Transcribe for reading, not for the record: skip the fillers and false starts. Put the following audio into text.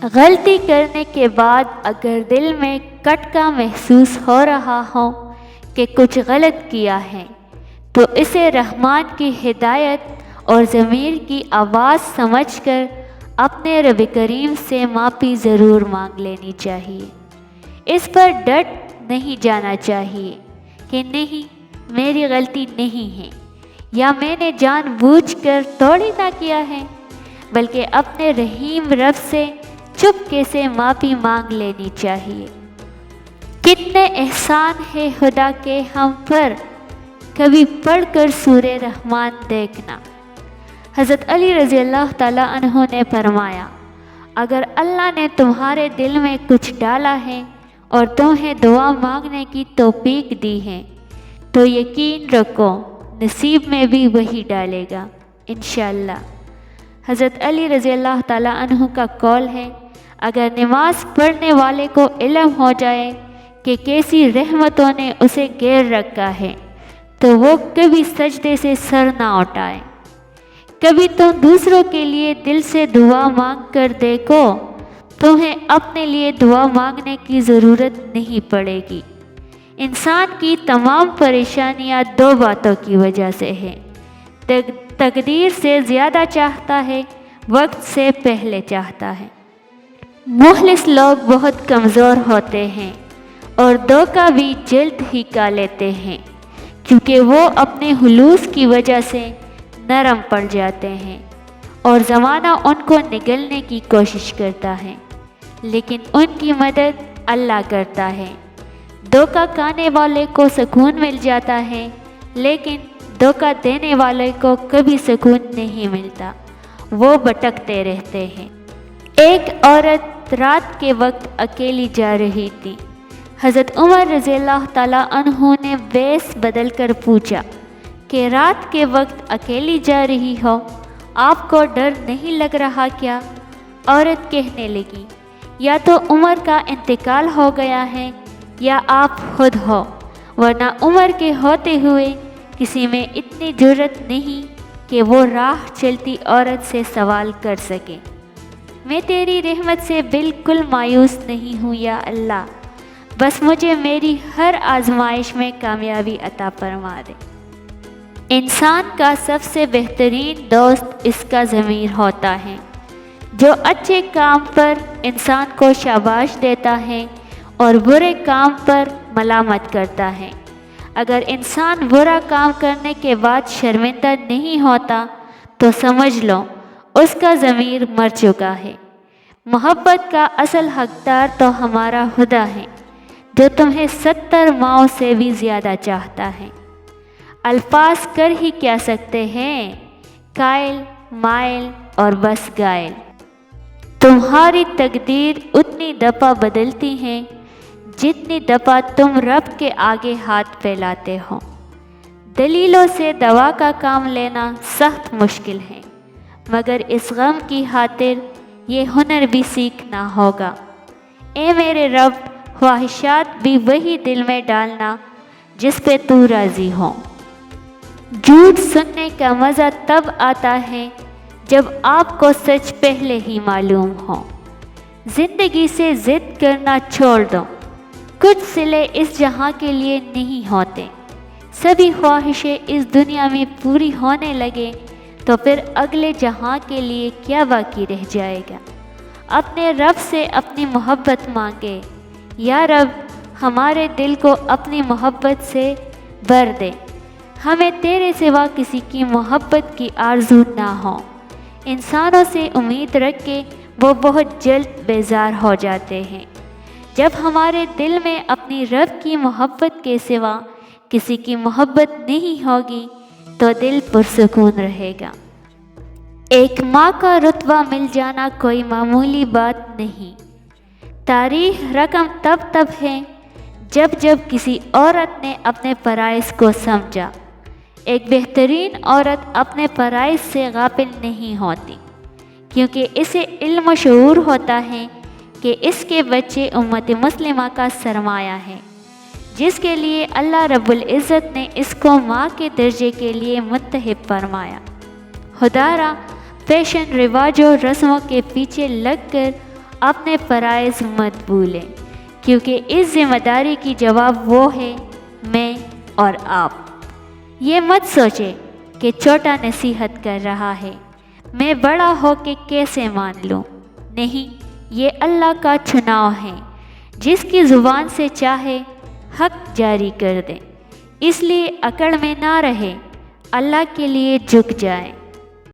غلطی کرنے کے بعد اگر دل میں کٹکا محسوس ہو رہا ہو کہ کچھ غلط کیا ہے تو اسے رحمان کی ہدایت اور ضمیر کی آواز سمجھ کر اپنے رب کریم سے معافی ضرور مانگ لینی چاہیے۔ اس پر ڈٹ نہیں جانا چاہیے کہ نہیں میری غلطی نہیں ہے یا میں نے جان بوجھ کر توڑی نہ کیا ہے، بلکہ اپنے رحیم رب سے چپکے سے معافی مانگ لینی چاہیے۔ کتنے احسان ہے خدا کے ہم پر، کبھی پڑھ کر سورہ رحمان دیکھنا۔ حضرت علی رضی اللہ تعالیٰ عنہ نے فرمایا، اگر اللہ نے تمہارے دل میں کچھ ڈالا ہے اور تمہیں دعا مانگنے کی توفیق دی ہے تو یقین رکھو نصیب میں بھی وہی ڈالے گا انشاءاللہ۔ حضرت علی رضی اللہ تعالیٰ عنہ کا قول ہے، اگر نماز پڑھنے والے کو علم ہو جائے کہ کیسی رحمتوں نے اسے گھیر رکھا ہے تو وہ کبھی سجدے سے سر نہ اٹھائے۔ کبھی تم دوسروں کے لیے دل سے دعا مانگ کر دیکھو، تمہیں اپنے لیے دعا مانگنے کی ضرورت نہیں پڑے گی۔ انسان کی تمام پریشانیاں دو باتوں کی وجہ سے ہے، تقدیر سے زیادہ چاہتا ہے، وقت سے پہلے چاہتا ہے۔ مخلص لوگ بہت کمزور ہوتے ہیں اور دھوکہ بھی جلد ہی کھا لیتے ہیں، کیونکہ وہ اپنے خلوص کی وجہ سے نرم پڑ جاتے ہیں اور زمانہ ان کو نگلنے کی کوشش کرتا ہے، لیکن ان کی مدد اللہ کرتا ہے۔ دھوکہ کھانے والے کو سکون مل جاتا ہے، لیکن دھوکہ دینے والے کو کبھی سکون نہیں ملتا، وہ بھٹکتے رہتے ہیں۔ ایک عورت رات کے وقت اکیلی جا رہی تھی۔ حضرت عمر رضی اللہ تعالیٰ عنہ نے بیس بدل کر پوچھا کہ رات کے وقت اکیلی جا رہی ہو، آپ کو ڈر نہیں لگ رہا کیا؟ عورت کہنے لگی، یا تو عمر کا انتقال ہو گیا ہے یا آپ خود ہو، ورنہ عمر کے ہوتے ہوئے کسی میں اتنی جرأت نہیں کہ وہ راہ چلتی عورت سے سوال کر سکے۔ میں تیری رحمت سے بالکل مایوس نہیں ہوں یا اللہ، بس مجھے میری ہر آزمائش میں کامیابی عطا فرما دے۔ انسان کا سب سے بہترین دوست اس کا ضمیر ہوتا ہے، جو اچھے کام پر انسان کو شاباش دیتا ہے اور برے کام پر ملامت کرتا ہے۔ اگر انسان برا کام کرنے کے بعد شرمندہ نہیں ہوتا تو سمجھ لو اس کا ضمیر مر چکا ہے۔ محبت کا اصل حقدار تو ہمارا خدا ہے، جو تمہیں 70 ماؤں سے بھی زیادہ چاہتا ہے۔ الفاظ کر ہی کیا سکتے ہیں، قائل مائل اور بس گائل۔ تمہاری تقدیر اتنی دفعہ بدلتی ہے جتنی دفعہ تم رب کے آگے ہاتھ پھیلاتے ہو۔ دلیلوں سے دوا کا کام لینا سخت مشکل ہے، مگر اس غم کی خاطر یہ ہنر بھی سیکھنا ہوگا۔ اے میرے رب، خواہشات بھی وہی دل میں ڈالنا جس پہ تو راضی ہو۔ جھوٹ سننے کا مزہ تب آتا ہے جب آپ کو سچ پہلے ہی معلوم ہو۔ زندگی سے ضد کرنا چھوڑ دو، کچھ صلے اس جہاں کے لیے نہیں ہوتے۔ سبھی خواہشیں اس دنیا میں پوری ہونے لگے تو پھر اگلے جہاں کے لیے کیا باقی رہ جائے گا؟ اپنے رب سے اپنی محبت مانگے، یا رب ہمارے دل کو اپنی محبت سے بھر دے، ہمیں تیرے سوا کسی کی محبت کی آرزو نہ ہو۔ انسانوں سے امید رکھ کے وہ بہت جلد بیزار ہو جاتے ہیں۔ جب ہمارے دل میں اپنی رب کی محبت کے سوا کسی کی محبت نہیں ہوگی تو دل پرسکون رہے گا۔ ایک ماں کا رتبہ مل جانا کوئی معمولی بات نہیں۔ تاریخ رقم تب ہے جب کسی عورت نے اپنے فرائض کو سمجھا۔ ایک بہترین عورت اپنے فرائض سے غافل نہیں ہوتی، کیونکہ اسے علم و شعور ہوتا ہے کہ اس کے بچے امت مسلمہ کا سرمایہ ہے، جس کے لیے اللہ رب العزت نے اس کو ماں کے درجے کے لیے منتخب فرمایا۔ خدا را فیشن رواج و رسموں کے پیچھے لگ کر اپنے فرائض مت بھولیں، کیونکہ اس ذمہ داری کی جواب وہ ہے میں اور آپ۔ یہ مت سوچیں کہ چھوٹا نصیحت کر رہا ہے، میں بڑا ہو کے کیسے مان لوں۔ نہیں، یہ اللہ کا چناؤ ہے، جس کی زبان سے چاہے حق جاری کر دیں۔ اس لیے اکڑ میں نہ رہیں، اللہ کے لیے جھک جائیں۔